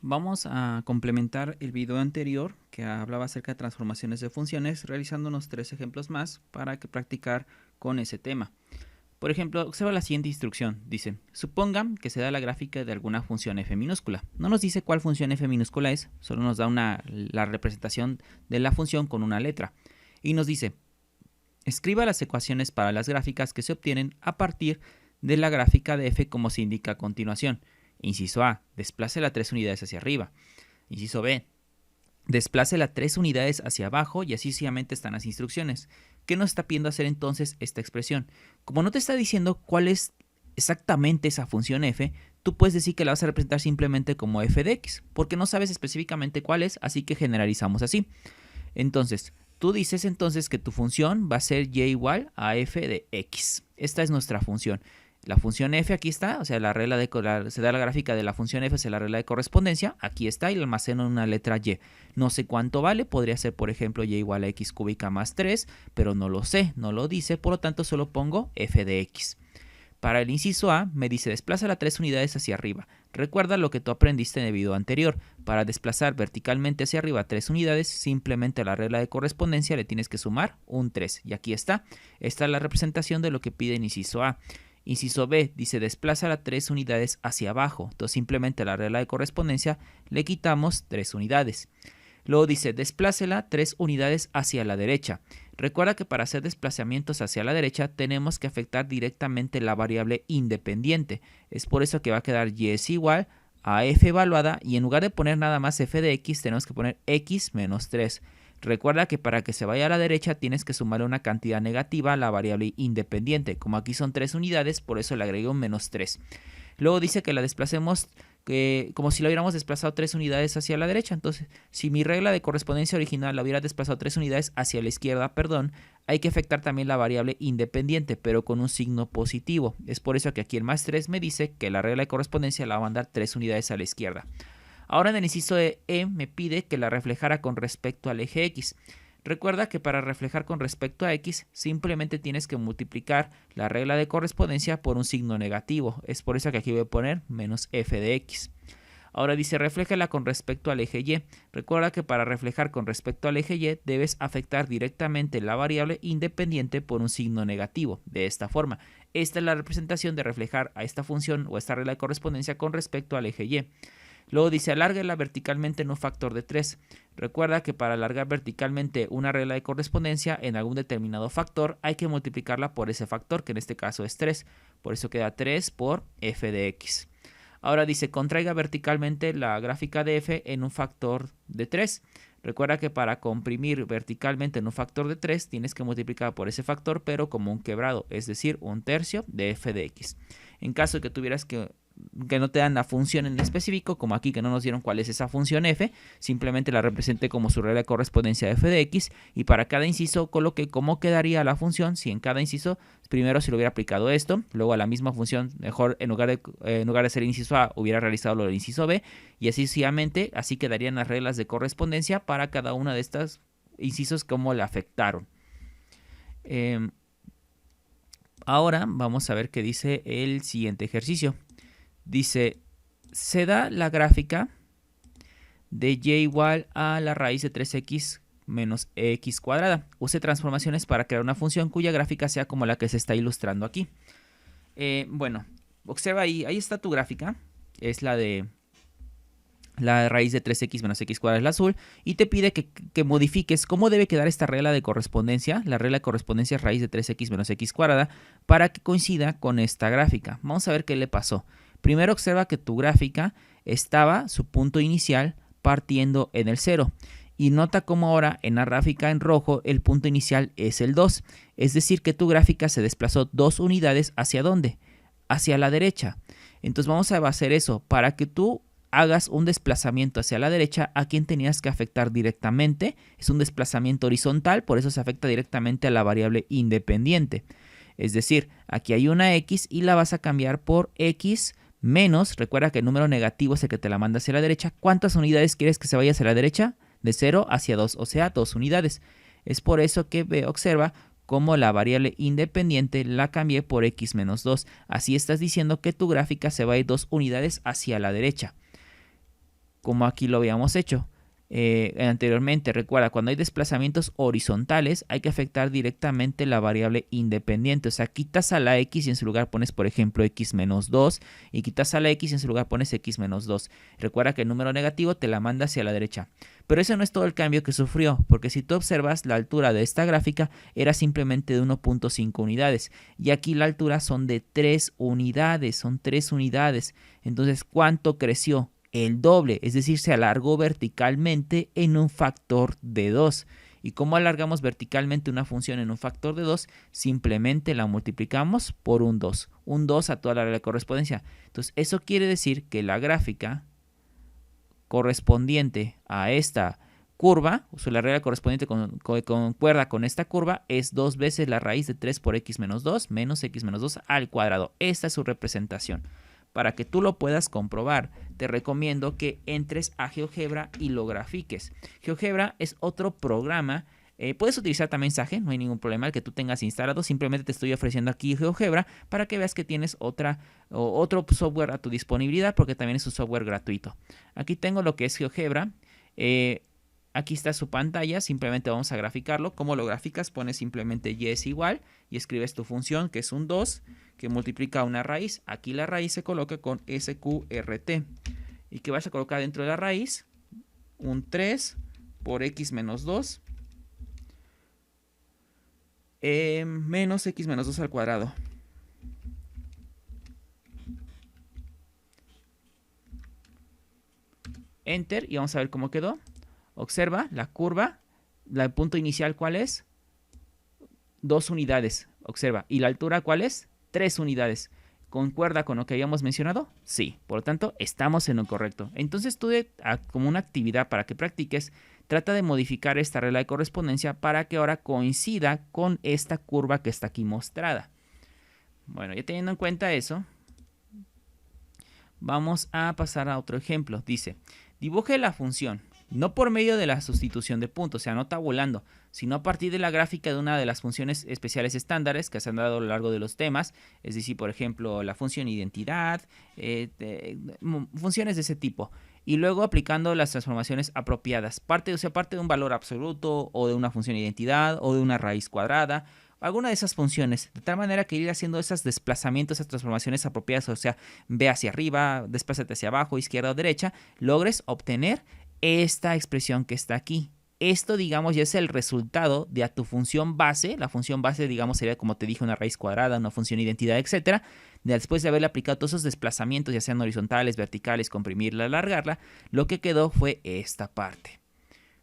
Vamos a complementar el video anterior que hablaba acerca de transformaciones de funciones, realizando unos 3 ejemplos más para practicar con ese tema. Por ejemplo, observa la siguiente instrucción. Dice, suponga que se da la gráfica de alguna función f minúscula. No nos dice cuál función f minúscula es, solo nos da la representación de la función con una letra. Y nos dice, escriba las ecuaciones para las gráficas que se obtienen a partir de la gráfica de f como se indica a continuación. Inciso A, desplácela 3 unidades hacia arriba. Inciso B, desplácela 3 unidades hacia abajo y así sucesivamente están las instrucciones. ¿Qué nos está pidiendo hacer entonces esta expresión? Como no te está diciendo cuál es exactamente esa función f, tú puedes decir que la vas a representar simplemente como f de x, porque no sabes específicamente cuál es, así que generalizamos así. Entonces, tú dices entonces que tu función va a ser y igual a f de x. Esta es nuestra función. La función f aquí está, o sea, se da la gráfica de la función f, es la regla de correspondencia, aquí está y la almaceno en una letra y. No sé cuánto vale, podría ser por ejemplo y igual a x cúbica más 3, pero no lo sé, no lo dice, por lo tanto solo pongo f de x. Para el inciso A me dice desplázala 3 unidades hacia arriba. Recuerda lo que tú aprendiste en el video anterior. Para desplazar verticalmente hacia arriba 3 unidades, simplemente a la regla de correspondencia le tienes que sumar un 3. Y aquí está. Esta es la representación de lo que pide en inciso A. Inciso B dice desplázala 3 unidades hacia abajo. Entonces simplemente a la regla de correspondencia le quitamos 3 unidades. Luego dice desplácela 3 unidades hacia la derecha. Recuerda que para hacer desplazamientos hacia la derecha tenemos que afectar directamente la variable independiente. Es por eso que va a quedar y es igual a f evaluada y en lugar de poner nada más f de x tenemos que poner x menos 3. Recuerda que para que se vaya a la derecha tienes que sumarle una cantidad negativa a la variable independiente. Como aquí son 3 unidades, por eso le agrego un menos 3. Luego dice que la desplacemos como si la hubiéramos desplazado 3 unidades hacia la derecha. Entonces, si mi regla de correspondencia original la hubiera desplazado 3 unidades hacia la izquierda, hay que afectar también la variable independiente, pero con un signo positivo. Es por eso que aquí el más 3 me dice que la regla de correspondencia la va a mandar 3 unidades a la izquierda. Ahora en el inciso E me pide que la reflejara con respecto al eje X. Recuerda que para reflejar con respecto a x simplemente tienes que multiplicar la regla de correspondencia por un signo negativo. Es por eso que aquí voy a poner menos f de x. Ahora dice refléjala con respecto al eje y. Recuerda que para reflejar con respecto al eje y debes afectar directamente la variable independiente por un signo negativo. De esta forma, esta es la representación de reflejar a esta función o esta regla de correspondencia con respecto al eje y. Luego dice alárguela verticalmente en un factor de 3. Recuerda que para alargar verticalmente una regla de correspondencia en algún determinado factor hay que multiplicarla por ese factor, que en este caso es 3. Por eso queda 3 por f de x. Ahora dice contraiga verticalmente la gráfica de f en un factor de 3. Recuerda que para comprimir verticalmente en un factor de 3 tienes que multiplicar por ese factor, pero como un quebrado, es decir, un tercio de f de x. En caso de que tuvieras que no te dan la función en específico, como aquí que no nos dieron cuál es esa función f, simplemente la represente como su regla de correspondencia de f de x y para cada inciso coloque cómo quedaría la función si en cada inciso primero se le hubiera aplicado esto, luego a la misma función mejor en lugar de hacer el inciso A hubiera realizado lo del inciso B y así sucesivamente, así quedarían las reglas de correspondencia para cada una de estas incisos cómo le afectaron. Ahora vamos a ver qué dice el siguiente ejercicio. Dice, se da la gráfica de y igual a la raíz de 3x menos x cuadrada. Use transformaciones para crear una función cuya gráfica sea como la que se está ilustrando aquí. Bueno, observa ahí está tu gráfica. Es la de la raíz de 3x menos x cuadrada es la azul. Y te pide que modifiques cómo debe quedar esta regla de correspondencia. La regla de correspondencia es raíz de 3x menos x cuadrada para que coincida con esta gráfica. Vamos a ver qué le pasó. Primero observa que tu gráfica estaba, su punto inicial, partiendo en el 0. Y nota cómo ahora en la gráfica en rojo el punto inicial es el 2. Es decir que tu gráfica se desplazó 2 unidades ¿hacia dónde? Hacia la derecha. Entonces vamos a hacer eso. Para que tú hagas un desplazamiento hacia la derecha, ¿a quién tenías que afectar directamente? Es un desplazamiento horizontal, por eso se afecta directamente a la variable independiente. Es decir, aquí hay una x y la vas a cambiar por x menos, recuerda que el número negativo es el que te la manda hacia la derecha. ¿Cuántas unidades quieres que se vaya hacia la derecha? De 0 hacia 2, o sea, 2 unidades. Es por eso que observa cómo la variable independiente la cambié por x menos 2. Así estás diciendo que tu gráfica se va a ir 2 unidades hacia la derecha. como aquí lo habíamos hecho anteriormente. Recuerda, cuando hay desplazamientos horizontales hay que afectar directamente la variable independiente. O sea, quitas a la x y en su lugar pones, por ejemplo, x menos 2, y quitas a la x y en su lugar pones x menos 2. Recuerda que el número negativo te la manda hacia la derecha. Pero ese no es todo el cambio que sufrió, porque si tú observas, la altura de esta gráfica era simplemente de 1.5 unidades, y aquí la altura son de 3 unidades, son 3 unidades. Entonces, ¿cuánto creció? El doble, es decir, se alargó verticalmente en un factor de 2. ¿Y cómo alargamos verticalmente una función en un factor de 2? Simplemente la multiplicamos por un 2. Un 2 a toda la regla de correspondencia. Entonces, eso quiere decir que la gráfica correspondiente a esta curva, o sea, la regla correspondiente concuerda con esta curva, es 2 veces la raíz de 3 por x menos 2 menos x menos 2 al cuadrado. Esta es su representación. Para que tú lo puedas comprobar, te recomiendo que entres a GeoGebra y lo grafiques. GeoGebra es otro programa. Puedes utilizar también Sage, no hay ningún problema el que tú tengas instalado. Simplemente te estoy ofreciendo aquí GeoGebra para que veas que tienes otro software a tu disponibilidad, porque también es un software gratuito. Aquí tengo lo que es GeoGebra. Aquí está su pantalla, simplemente vamos a graficarlo. ¿Cómo lo graficas? Pones simplemente y es igual y escribes tu función, que es un 2, que multiplica una raíz. Aquí la raíz se coloca con SQRT. ¿Y qué vas a colocar dentro de la raíz? Un 3 por x menos 2 menos x menos 2 al cuadrado. Enter y vamos a ver cómo quedó. Observa la curva, el punto inicial, ¿cuál es? 2 unidades, observa. ¿Y la altura cuál es? 3 unidades. ¿Concuerda con lo que habíamos mencionado? Sí, por lo tanto, estamos en lo correcto. Entonces tú, como una actividad para que practiques, trata de modificar esta regla de correspondencia para que ahora coincida con esta curva que está aquí mostrada. Bueno, ya teniendo en cuenta eso, vamos a pasar a otro ejemplo. Dice, dibuje la función. No por medio de la sustitución de puntos, o sea, no tabulando, sino a partir de la gráfica de una de las funciones especiales estándares que se han dado a lo largo de los temas, es decir, por ejemplo, la función identidad, funciones de ese tipo, y luego aplicando las transformaciones apropiadas, parte de un valor absoluto, o de una función identidad, o de una raíz cuadrada, alguna de esas funciones, de tal manera que ir haciendo esos desplazamientos, esas transformaciones apropiadas, o sea, ve hacia arriba, desplázate hacia abajo, izquierda o derecha, logres obtener esta expresión que está aquí. Esto, digamos, ya es el resultado de a tu función base. La función base, digamos, sería, como te dije, una raíz cuadrada, una función identidad, etcétera. Después de haberle aplicado todos esos desplazamientos, ya sean horizontales, verticales, comprimirla, alargarla, lo que quedó fue esta parte.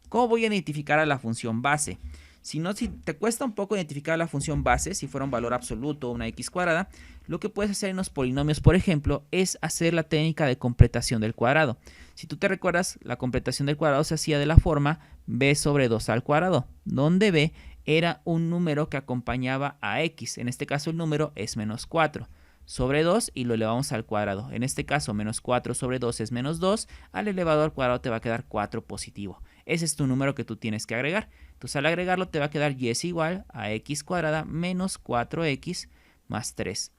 ¿Cómo voy a identificar a la función base? Si te cuesta un poco identificar la función base, si fuera un valor absoluto o una x cuadrada, lo que puedes hacer en los polinomios, por ejemplo, es hacer la técnica de completación del cuadrado. Si tú te recuerdas, la completación del cuadrado se hacía de la forma b sobre 2 al cuadrado, donde b era un número que acompañaba a x. En este caso el número es menos 4 sobre 2 y lo elevamos al cuadrado. En este caso, menos 4 sobre 2 es menos 2. Al elevado al cuadrado te va a quedar 4 positivo. Ese es tu número que tú tienes que agregar. Entonces, al agregarlo te va a quedar y es igual a x cuadrada menos 4x más 3.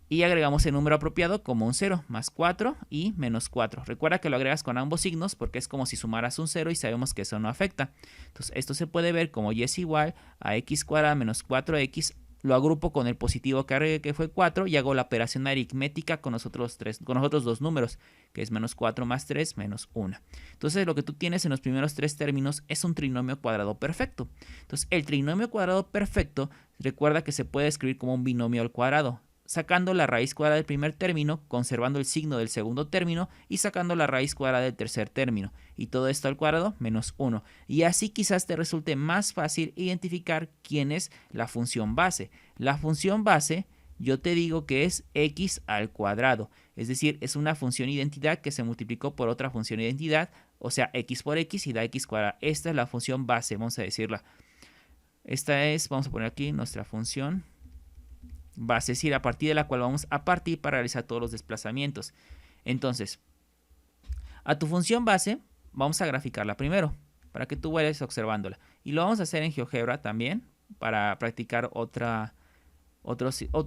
Y agregamos el número apropiado como un 0, más 4 y menos 4. Recuerda que lo agregas con ambos signos porque es como si sumaras un 0 y sabemos que eso no afecta. Entonces, esto se puede ver como y es igual a x cuadrada menos 4x. Lo agrupo con el positivo que agregué, que fue 4, y hago la operación aritmética con los otros dos números, que es menos 4 más 3 menos 1. Entonces, lo que tú tienes en los primeros tres términos es un trinomio cuadrado perfecto. Entonces, el trinomio cuadrado perfecto, recuerda que se puede escribir como un binomio al cuadrado, sacando la raíz cuadrada del primer término, conservando el signo del segundo término y sacando la raíz cuadrada del tercer término. Y todo esto al cuadrado menos 1. Y así quizás te resulte más fácil identificar quién es la función base. La función base, yo te digo que es x al cuadrado. Es decir, es una función identidad que se multiplicó por otra función identidad. O sea, x por x y da x cuadrada. Esta es la función base, vamos a decirla. Esta es, vamos a poner aquí nuestra función base, es decir, a partir de la cual vamos a partir para realizar todos los desplazamientos. Entonces, a tu función base vamos a graficarla primero, para que tú vayas observándola. Y lo vamos a hacer en GeoGebra también, para practicar otro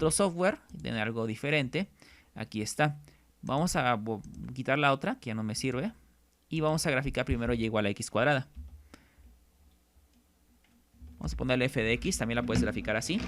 software, tener algo diferente. Aquí está. Vamos a quitar la otra, que ya no me sirve. y vamos a graficar primero y igual a x cuadrada. Vamos a ponerle f de x, también la puedes graficar así.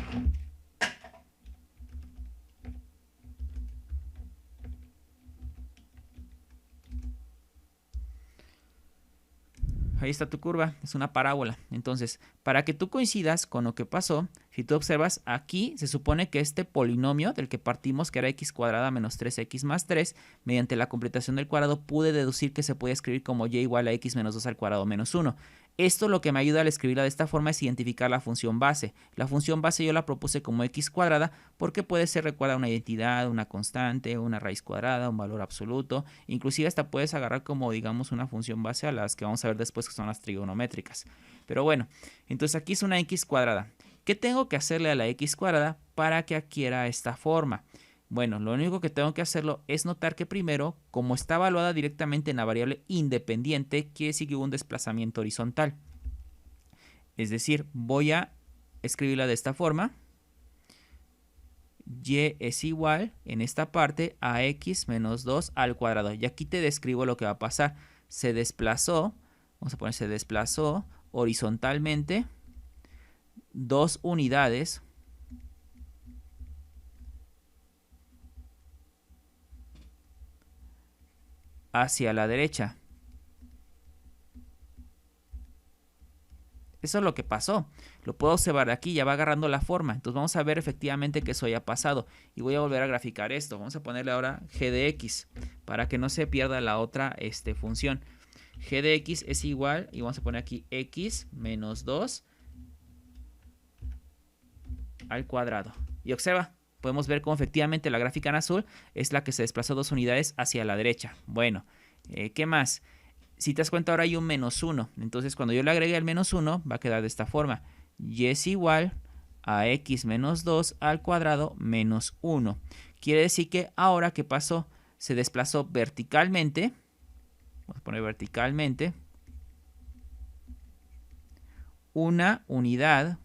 Ahí está tu curva, es una parábola. Entonces, para que tú coincidas con lo que pasó, si tú observas aquí, se supone que este polinomio del que partimos, que era x cuadrada menos 3x más 3, mediante la completación del cuadrado, pude deducir que se puede escribir como y igual a x menos 2 al cuadrado menos 1. Esto lo que me ayuda al escribirla de esta forma es identificar la función base. La función base yo la propuse como x cuadrada porque puede ser, recuerda, una identidad, una constante, una raíz cuadrada, un valor absoluto. Inclusive hasta puedes agarrar como, digamos, una función base a las que vamos a ver después, que son las trigonométricas. Pero bueno, entonces aquí es una x cuadrada. ¿Qué tengo que hacerle a la x cuadrada para que adquiera esta forma? Bueno, lo único que tengo que hacerlo es notar que primero, como está evaluada directamente en la variable independiente, quiere decir que hubo un desplazamiento horizontal. Es decir, voy a escribirla de esta forma. Y es igual, en esta parte, a x menos 2 al cuadrado. Y aquí te describo lo que va a pasar. Se desplazó, vamos a poner se desplazó horizontalmente 2 unidades hacia la derecha. Eso es lo que pasó. Lo puedo observar de aquí, ya va agarrando la forma. Entonces vamos a ver efectivamente que eso haya pasado. Y voy a volver a graficar esto. Vamos a ponerle ahora g de x para que no se pierda la otra función. G de x es igual, y vamos a poner aquí x menos 2 al cuadrado. Y observa, podemos ver cómo efectivamente la gráfica en azul es la que se desplazó 2 unidades hacia la derecha. Bueno, ¿qué más? Si te das cuenta, ahora hay un menos 1. Entonces, cuando yo le agregue el menos 1, va a quedar de esta forma. Y es igual a x menos 2 al cuadrado menos 1. Quiere decir que ahora, ¿qué pasó? Se desplazó verticalmente. Vamos a poner verticalmente. Una unidad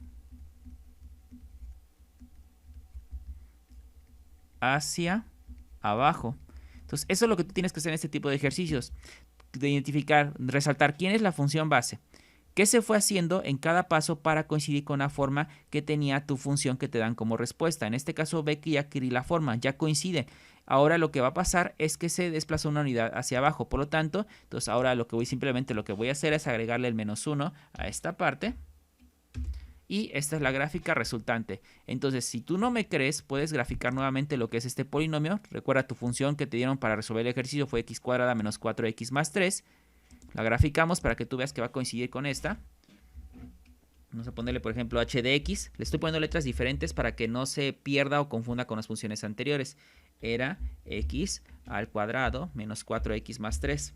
hacia abajo. Entonces, eso es lo que tú tienes que hacer en este tipo de ejercicios. De identificar, resaltar quién es la función base, qué se fue haciendo en cada paso para coincidir con la forma que tenía tu función que te dan como respuesta. En este caso ve que ya adquirí la forma, ya coincide. Ahora lo que va a pasar es que se desplazó una unidad hacia abajo, por lo tanto, entonces ahora lo que voy a hacer es agregarle el menos 1 a esta parte. Y esta es la gráfica resultante. Entonces, si tú no me crees, puedes graficar nuevamente lo que es este polinomio. Recuerda, tu función que te dieron para resolver el ejercicio fue x cuadrada menos 4x más 3. La graficamos para que tú veas que va a coincidir con esta. Vamos a ponerle, por ejemplo, h de x. Le estoy poniendo letras diferentes para que no se pierda o confunda con las funciones anteriores. Era x al cuadrado menos 4x más 3.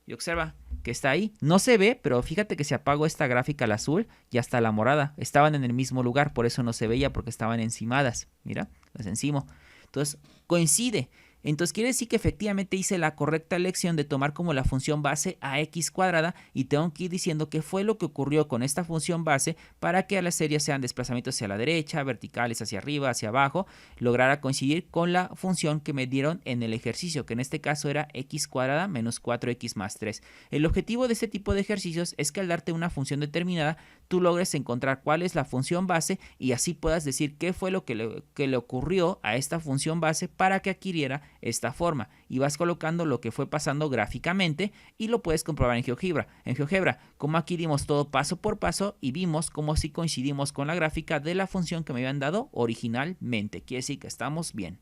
Y observa que está ahí. No se ve, pero fíjate que se apagó esta gráfica al azul y hasta la morada. Estaban en el mismo lugar, por eso no se veía, porque estaban encimadas. Mira, las encimo. Entonces, coincide. Entonces quiere decir que efectivamente hice la correcta elección de tomar como la función base a x cuadrada y tengo que ir diciendo qué fue lo que ocurrió con esta función base para que a las series sean desplazamientos hacia la derecha, verticales hacia arriba, hacia abajo, lograra coincidir con la función que me dieron en el ejercicio, que en este caso era x cuadrada menos 4x más 3. El objetivo de este tipo de ejercicios es que al darte una función determinada, tú logres encontrar cuál es la función base y así puedas decir qué fue lo que le ocurrió a esta función base para que adquiriera esta forma, y vas colocando lo que fue pasando gráficamente y lo puedes comprobar en GeoGebra. En GeoGebra, como aquí dimos todo paso por paso y vimos cómo si coincidimos con la gráfica de la función que me habían dado originalmente. Quiere decir que estamos bien.